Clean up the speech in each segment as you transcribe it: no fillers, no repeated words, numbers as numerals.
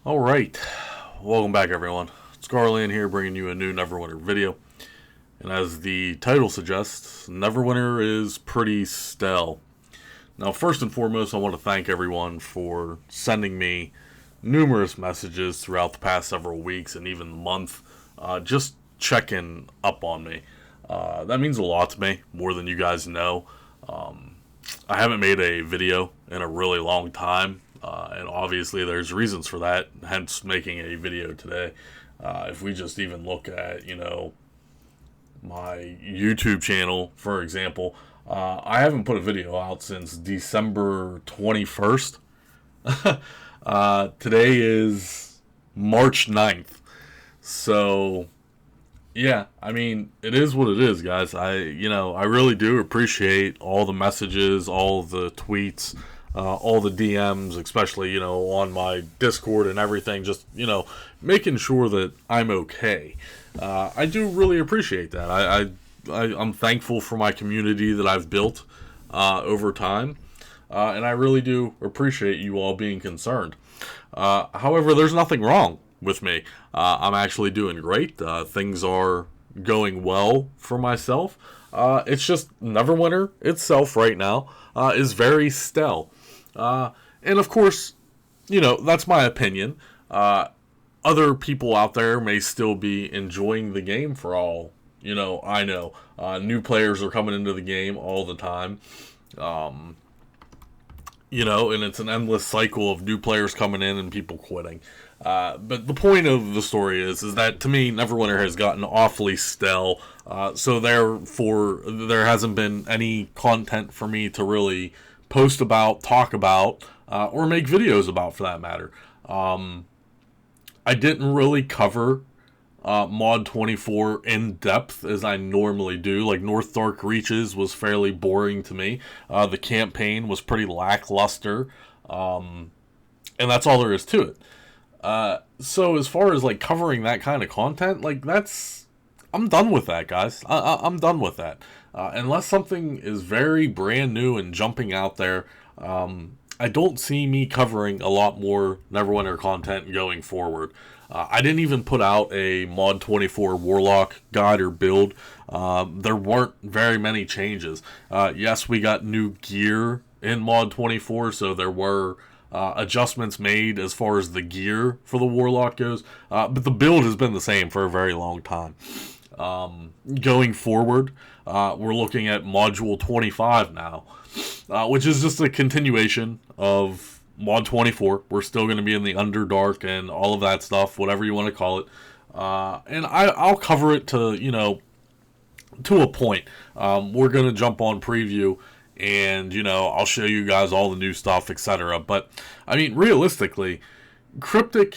Alright, welcome back everyone. It's Garlaanx here bringing you a new Neverwinter video. And as the title suggests, Neverwinter is pretty stale. Now first and foremost, I want to thank everyone for sending me numerous messages throughout the past several weeks and even month, just checking up on me. That means a lot to me, more than you guys know. I haven't made a video in a really long time. And obviously there's reasons for that, hence making a video today. If we just even look at, my YouTube channel, for example, I haven't put a video out since December 21st. Today is March 9th. So, yeah, I mean, it is what it is, guys. I really do appreciate all the messages, all the tweets, all the DMs, especially, on my Discord and everything, just, making sure that I'm okay. I do really appreciate that. I'm thankful for my community that I've built over time, and I really do appreciate you all being concerned. However, there's nothing wrong with me. I'm actually doing great. Things are going well for myself. It's just Neverwinter itself right now is very stale. And of course, that's my opinion. Other people out there may still be enjoying the game for all, I know. New players are coming into the game all the time. And it's an endless cycle of new players coming in and people quitting. But the point of the story is that to me, Neverwinter has gotten awfully stale. So therefore, there hasn't been any content for me to really post about, talk about, or make videos about, for that matter. I didn't really cover Mod 24 in depth as I normally do. Like, North Dark Reaches was fairly boring to me. The campaign was pretty lackluster. And that's all there is to it. So as far as, covering that kind of content, I'm done with that, guys. I'm done with that. Unless something is very brand new and jumping out there, I don't see me covering a lot more Neverwinter content going forward. I didn't even put out a Mod 24 Warlock guide or build. There weren't very many changes. Yes, we got new gear in Mod 24, so there were adjustments made as far as the gear for the Warlock goes. But the build has been the same for a very long time. Going forward, we're looking at Module 25 now, which is just a continuation of Mod 24. We're still going to be in the Underdark and all of that stuff, whatever you want to call it. And I'll cover it to, to a point. We're going to jump on preview and, I'll show you guys all the new stuff, etc. But, I mean, realistically, Cryptic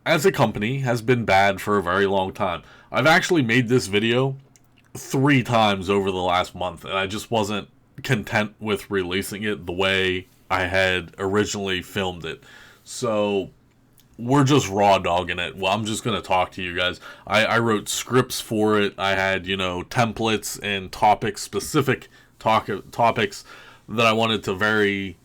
as a company has been bad for a very long time. I've actually made this video 3 times over the last month, and I just wasn't content with releasing it the way I had originally filmed it. So we're just raw dogging it. Well, I'm just going to talk to you guys. I wrote scripts for it. I had, templates and specific topics that I wanted to very,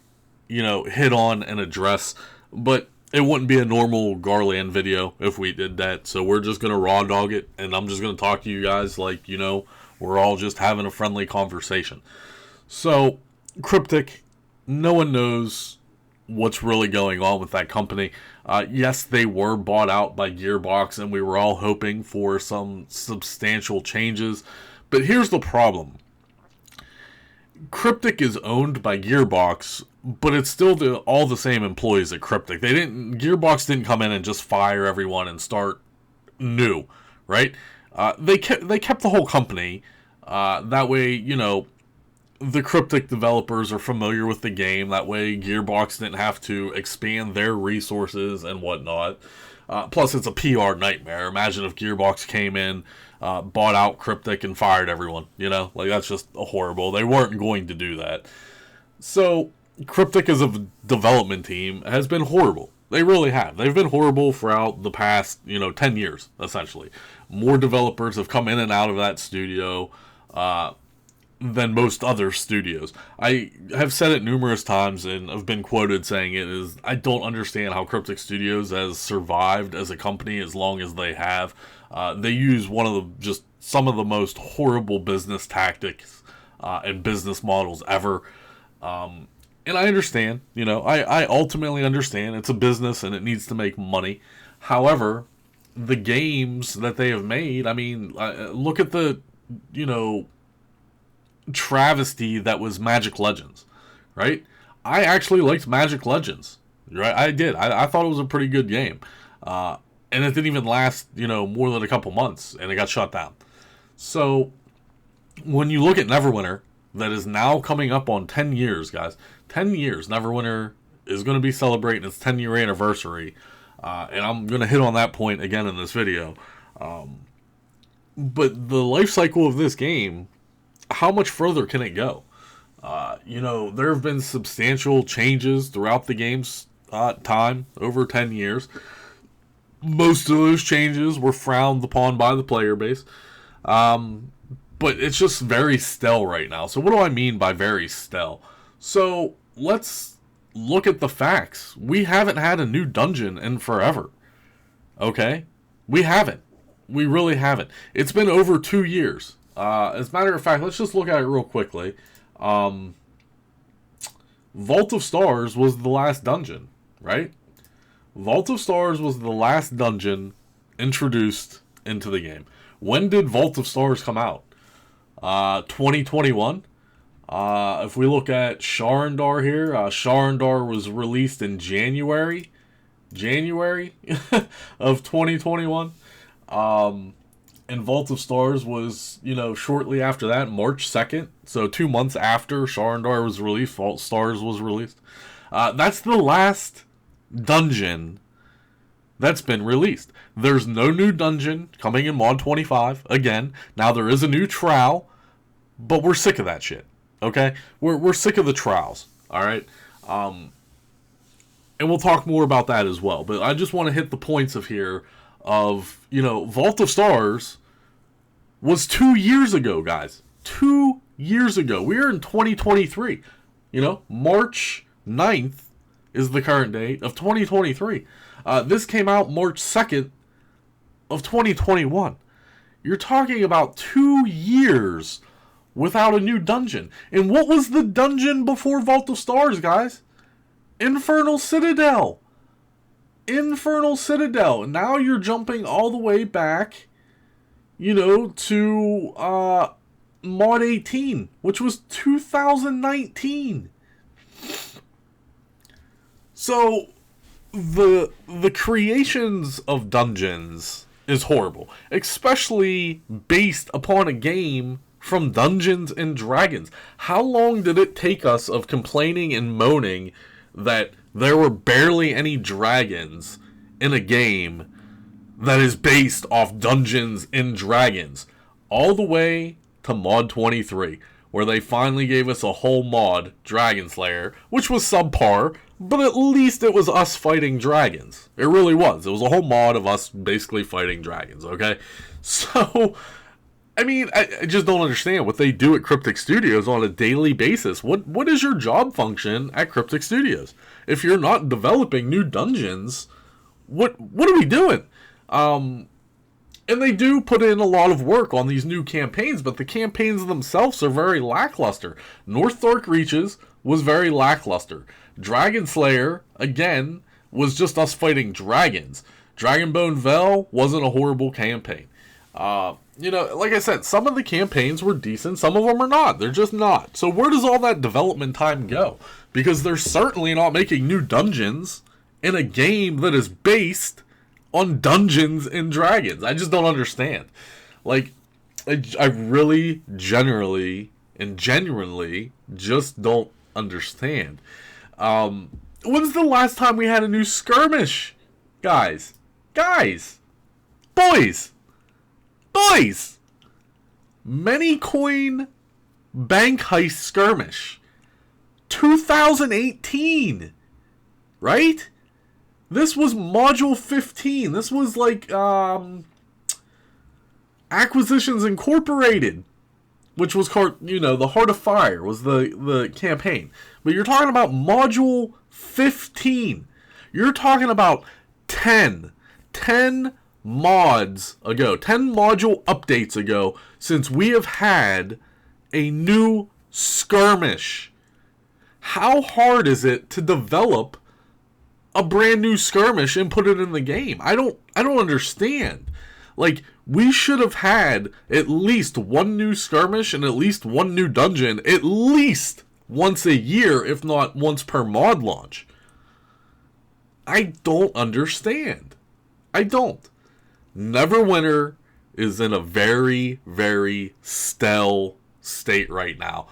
hit on and address. But it wouldn't be a normal Garland video if we did that. So we're just going to raw dog it, and I'm just going to talk to you guys like, we're all just having a friendly conversation. So, Cryptic, no one knows what's really going on with that company. Yes, they were bought out by Gearbox, and we were all hoping for some substantial changes. But here's the problem. Cryptic is owned by Gearbox, but it's still all the same employees at Cryptic. Gearbox didn't come in and just fire everyone and start new, right? They kept the whole company. That way, the Cryptic developers are familiar with the game. That way, Gearbox didn't have to expand their resources and whatnot. Plus, it's a PR nightmare. Imagine if Gearbox came in, bought out Cryptic, and fired everyone. That's just horrible. They weren't going to do that. So, Cryptic as a development team has been horrible. They really have. They've been horrible throughout the past, 10 years, essentially. More developers have come in and out of that studio. than most other studios. I have said it numerous times and have been quoted saying it is, I don't understand how Cryptic Studios has survived as a company as long as they have. They use one of the, just some of the most horrible business tactics and business models ever. And I understand, I ultimately understand it's a business and it needs to make money. However, the games that they have made, I mean, look at the, travesty that was Magic Legends, right? I actually liked Magic Legends, right? I did. I thought it was a pretty good game. And it didn't even last, more than a couple months, and it got shut down. So, when you look at Neverwinter, that is now coming up on 10 years, guys. 10 years. Neverwinter is going to be celebrating its 10-year anniversary. And I'm going to hit on that point again in this video. But the life cycle of this game, how much further can it go? There have been substantial changes throughout the game's time, over 10 years. Most of those changes were frowned upon by the player base. But it's just very stale right now. So what do I mean by very stale? So let's look at the facts. We haven't had a new dungeon in forever. Okay? We haven't. We really haven't. It's been over 2 years. As a matter of fact, let's just look at it real quickly. Vault of Stars was the last dungeon, right? Vault of Stars was the last dungeon introduced into the game. When did Vault of Stars come out? 2021. If we look at Sharandar here, Sharandar was released in January of 2021. And Vault of Stars was, shortly after that, March 2nd. So 2 months after Sharandar was released, Vault Stars was released. That's the last dungeon that's been released. There's no new dungeon coming in Mod 25. Again, now there is a new trowel, but we're sick of that shit. Okay? We're sick of the trowels. Alright? And we'll talk more about that as well. But I just want to hit the points of here of, Vault of Stars was 2 years ago, guys. 2 years ago. We're in 2023. March 9th is the current date of 2023. This came out March 2nd of 2021. You're talking about 2 years without a new dungeon. And what was the dungeon before Vault of Stars, guys? Infernal Citadel. Infernal Citadel. Now you're jumping all the way back, to Mod 18, which was 2019. So the creations of dungeons is horrible, especially based upon a game from Dungeons and Dragons. How long did it take us of complaining and moaning that there were barely any dragons in a game that is based off Dungeons and Dragons, all the way to Mod 23, where they finally gave us a whole mod, Dragon Slayer, which was subpar, but at least it was us fighting dragons. It really was. It was a whole mod of us basically fighting dragons, okay? So, I mean, I just don't understand what they do at Cryptic Studios on a daily basis. What is your job function at Cryptic Studios? If you're not developing new dungeons, what are we doing? And they do put in a lot of work on these new campaigns, but the campaigns themselves are very lackluster. North Dark Reaches was very lackluster. Dragon Slayer, again, was just us fighting dragons. Dragonbone Vel wasn't a horrible campaign. Like I said, some of the campaigns were decent, some of them are not. They're just not. So where does all that development time go? Because they're certainly not making new dungeons in a game that is based on Dungeons and Dragons. I just don't understand. Like, I really genuinely just don't understand. When's the last time we had a new skirmish? Guys! Boys! Many coin bank heist skirmish. 2018! Right? This was Module 15. This was like, Acquisitions Incorporated. which was the Heart of Fire was the campaign. But you're talking about Module 15. You're talking about 10 mods ago, 10 module updates ago, since we have had a new skirmish. How hard is it to develop a brand new skirmish and put it in the game? I don't understand. Like, we should have had at least one new skirmish and at least one new dungeon at least once a year, if not once per mod launch. I don't understand. I don't. Neverwinter is in a very, very stale state right now.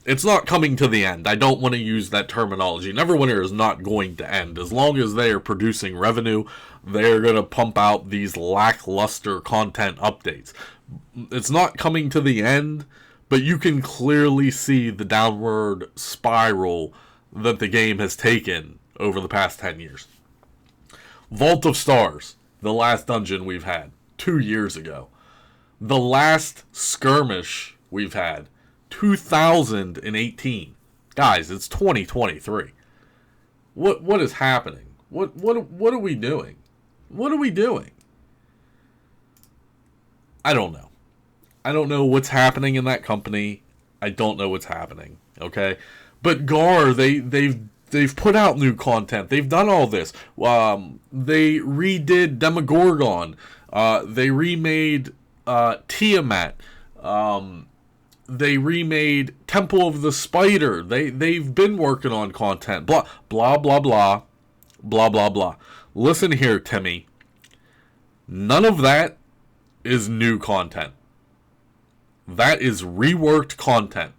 It's not coming to the end. I don't want to use that terminology. Neverwinter is not going to end. As long as they are producing revenue, they're going to pump out these lackluster content updates. It's not coming to the end, but you can clearly see the downward spiral that the game has taken over the past 10 years. Vault of Stars, the last dungeon we've had 2 years ago. The last skirmish we've had 2018. Guys, it's 2023. What is happening? What are we doing? What are we doing? I don't know. I don't know what's happening in that company. I don't know what's happening. Okay? But they've put out new content. They've done all this. They redid Demogorgon. They remade Tiamat. They remade Temple of the Spider. They've been working on content. Blah, blah, blah, blah. Blah, blah, blah. Listen here, Timmy. None of that is new content. That is reworked content.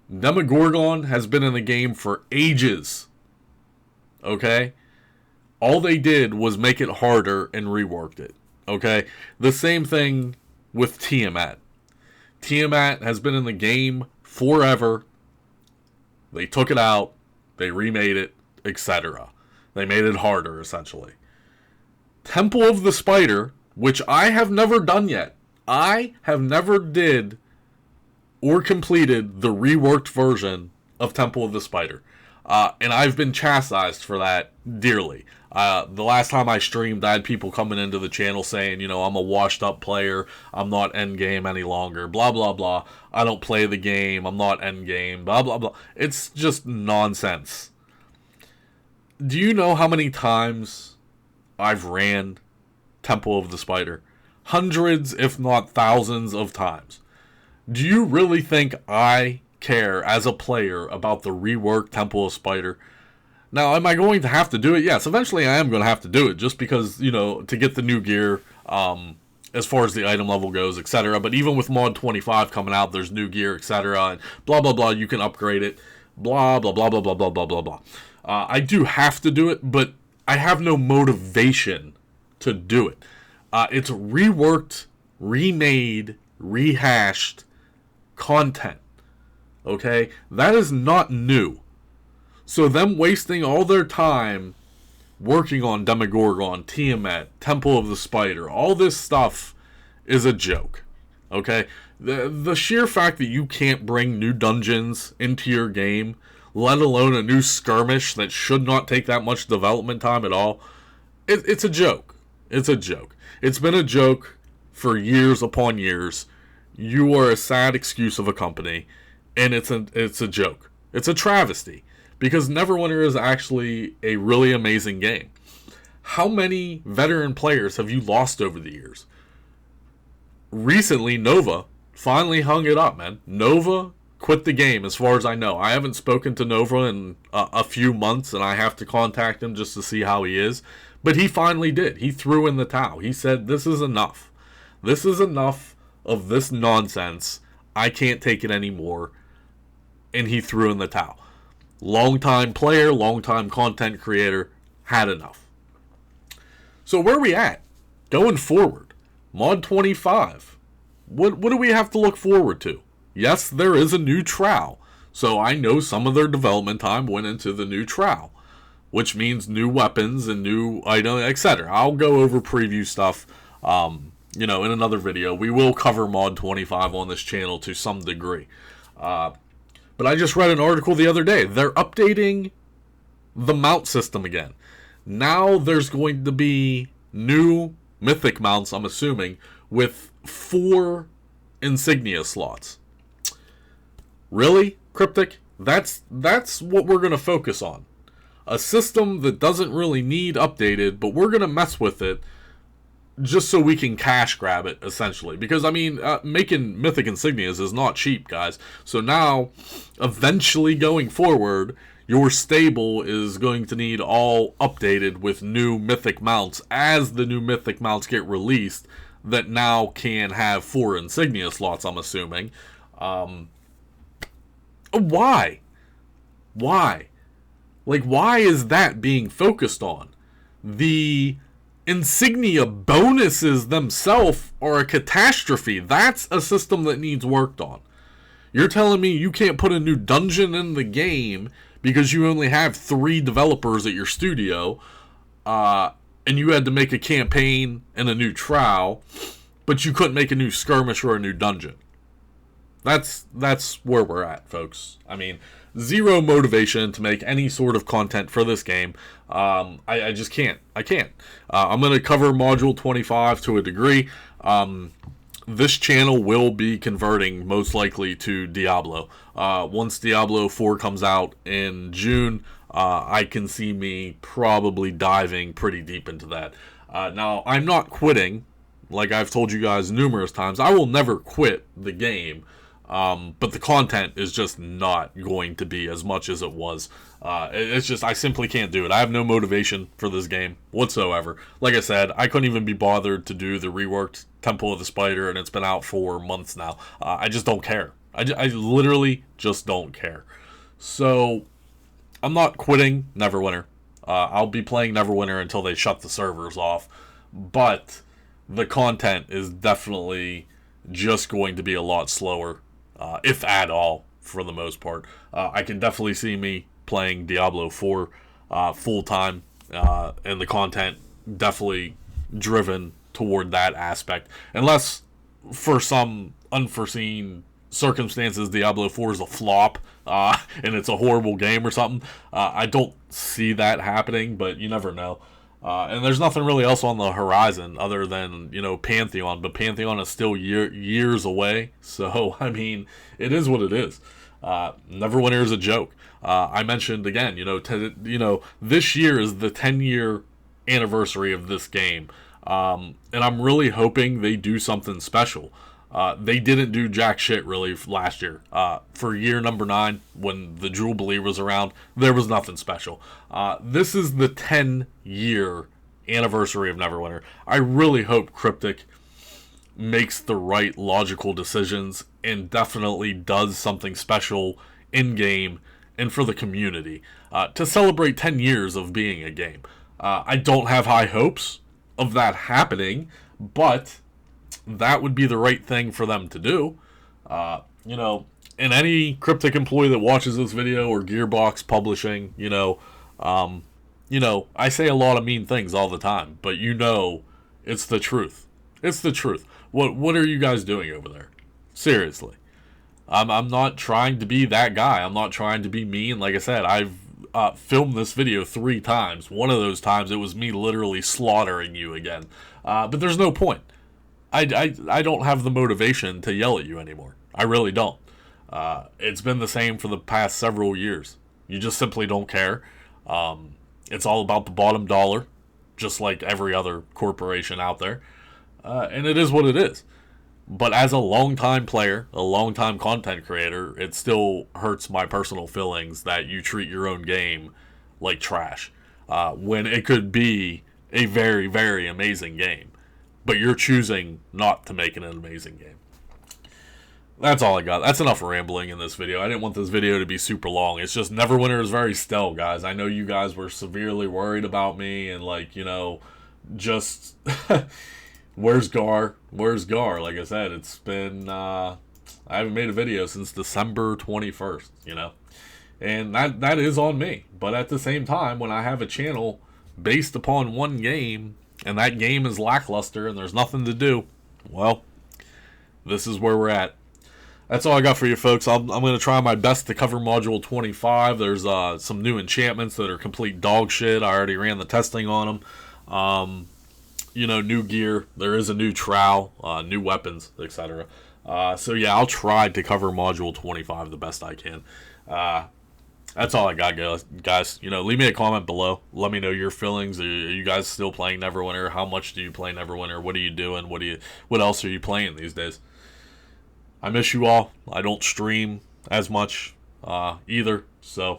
Demogorgon has been in the game for ages. Okay? All they did was make it harder and reworked it. Okay? The same thing with Tiamat. Tiamat has been in the game forever. They took it out. They remade it, etc. They made it harder, essentially. Temple of the Spider, which I have never done yet. I have never did or completed the reworked version of Temple of the Spider. And I've been chastised for that dearly. The last time I streamed, I had people coming into the channel saying, I'm a washed up player. I'm not endgame any longer. Blah, blah, blah. I don't play the game. I'm not endgame. Blah, blah, blah. It's just nonsense. Do you know how many times I've ran Temple of the Spider? Hundreds, if not thousands of times. Do you really think I care as a player about the reworked Temple of Spider? Now, am I going to have to do it? Yes, eventually I am going to have to do it just because, to get the new gear, as far as the item level goes, etc. But even with Mod 25 coming out, there's new gear, etc. And blah, blah, blah, you can upgrade it. Blah, blah, blah, blah, blah, blah, blah, blah, blah. I do have to do it, but I have no motivation to do it. It's reworked, remade, rehashed content. Okay? That is not new. So them wasting all their time working on Demogorgon, Tiamat, Temple of the Spider, all this stuff is a joke. Okay? The sheer fact that you can't bring new dungeons into your game, let alone a new skirmish that should not take that much development time at all, it's a joke. It's a joke. It's been a joke for years upon years. You are a sad excuse of a company, and it's a joke. It's a travesty, because Neverwinter is actually a really amazing game. How many veteran players have you lost over the years? Recently, Nova finally hung it up, man. Nova quit the game, as far as I know. I haven't spoken to Nova in a few months, and I have to contact him just to see how he is. But he finally did. He threw in the towel. He said, this is enough. This is enough of this nonsense. I can't take it anymore. And he threw in the towel. Long-time player, long-time content creator, had enough. So where are we at? Going forward. Mod 25. What do we have to look forward to? Yes, there is a new trowel. So I know some of their development time went into the new trowel, which means new weapons and new items, etc. I'll go over preview stuff, in another video. We will cover Mod 25 on this channel to some degree. But I just read an article the other day. They're updating the mount system again. Now there's going to be new mythic mounts, I'm assuming, with 4 insignia slots. Really, Cryptic? That's what we're going to focus on. A system that doesn't really need updated, but we're going to mess with it just so we can cash grab it, essentially. Because, I mean, making mythic insignias is not cheap, guys. So now, eventually going forward, your stable is going to need all updated with new mythic mounts as the new mythic mounts get released that now can have 4 insignia slots, I'm assuming. Why? Like, why is that being focused on? The insignia bonuses themselves are a catastrophe. That's a system that needs worked on. You're telling me you can't put a new dungeon in the game because you only have 3 developers at your studio, and you had to make a campaign and a new trial, but you couldn't make a new skirmish or a new dungeon. That's where we're at, folks. I mean, zero motivation to make any sort of content for this game. I just can't. I can't. I'm going to cover Module 25 to a degree. This channel will be converting most likely to Diablo. Once Diablo 4 comes out in June, I can see me probably diving pretty deep into that. Now, I'm not quitting. Like I've told you guys numerous times, I will never quit the game. But the content is just not going to be as much as it was. It's just, I simply can't do it. I have no motivation for this game whatsoever. Like I said, I couldn't even be bothered to do the reworked Temple of the Spider, and it's been out for months now. I just don't care. I literally just don't care. So, I'm not quitting Neverwinter. I'll be playing Neverwinter until they shut the servers off. But the content is definitely just going to be a lot slower. If at all, for the most part. I can definitely see me playing Diablo 4 full-time, and the content definitely driven toward that aspect. Unless, for some unforeseen circumstances, Diablo 4 is a flop, and it's a horrible game or something. I don't see that happening, but you never know. And there's nothing really else on the horizon other than, Pantheon. But Pantheon is still years away. So, I mean, it is what it is. Neverwinter is a joke. I mentioned, again, this year is the 10-year anniversary of this game. And I'm really hoping they do something special. They didn't do jack shit, really, last year. For year number 9, when the Jubilee was around, there was nothing special. This is the 10-year anniversary of Neverwinter. I really hope Cryptic makes the right logical decisions and definitely does something special in-game and for the community to celebrate 10 years of being a game. I don't have high hopes of that happening, but that would be the right thing for them to do. And any Cryptic employee that watches this video, or Gearbox Publishing, I say a lot of mean things all the time, but it's the truth. It's the truth. What are you guys doing over there? Seriously. I'm not trying to be that guy. I'm not trying to be mean. Like I said, I've filmed this video 3 times. One of those times it was me literally slaughtering you again. But there's no point. I don't have the motivation to yell at you anymore. I really don't. It's been the same for the past several years. You just simply don't care. It's all about the bottom dollar, just like every other corporation out there. And it is what it is. But as a longtime player, a longtime content creator, it still hurts my personal feelings that you treat your own game like trash. When it could be a very, very amazing game. But you're choosing not to make it an amazing game. That's all I got. That's enough rambling in this video. I didn't want this video to be super long. It's just Neverwinter is very stale, guys. I know you guys were severely worried about me and, just... Where's Gar? Where's Gar? Like I said, it's been... I haven't made a video since December 21st, And that is on me. But at the same time, when I have a channel based upon one game, and that game is lackluster and there's nothing to do, Well, this is where we're at. That's all I got for you folks. I'm going to try my best to cover Module 25. There's some new enchantments that are complete dog shit. I already ran the testing on them. New gear. There is a new trowel, new weapons, etc. So yeah, I'll try to cover Module 25 the best I can. That's all I got, guys. Leave me a comment below. Let me know your feelings. Are you guys still playing Neverwinter? How much do you play Neverwinter? What are you doing? What else are you playing these days? I miss you all. I don't stream as much either, so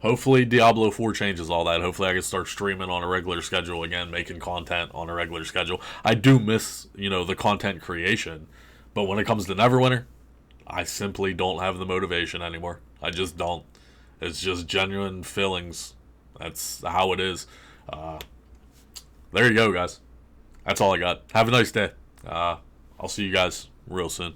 hopefully Diablo 4 changes all that. Hopefully I can start streaming on a regular schedule again, making content on a regular schedule. I do miss, the content creation, but when it comes to Neverwinter, I simply don't have the motivation anymore. I just don't. It's just genuine feelings. That's how it is. There you go, guys. That's all I got. Have a nice day. I'll see you guys real soon.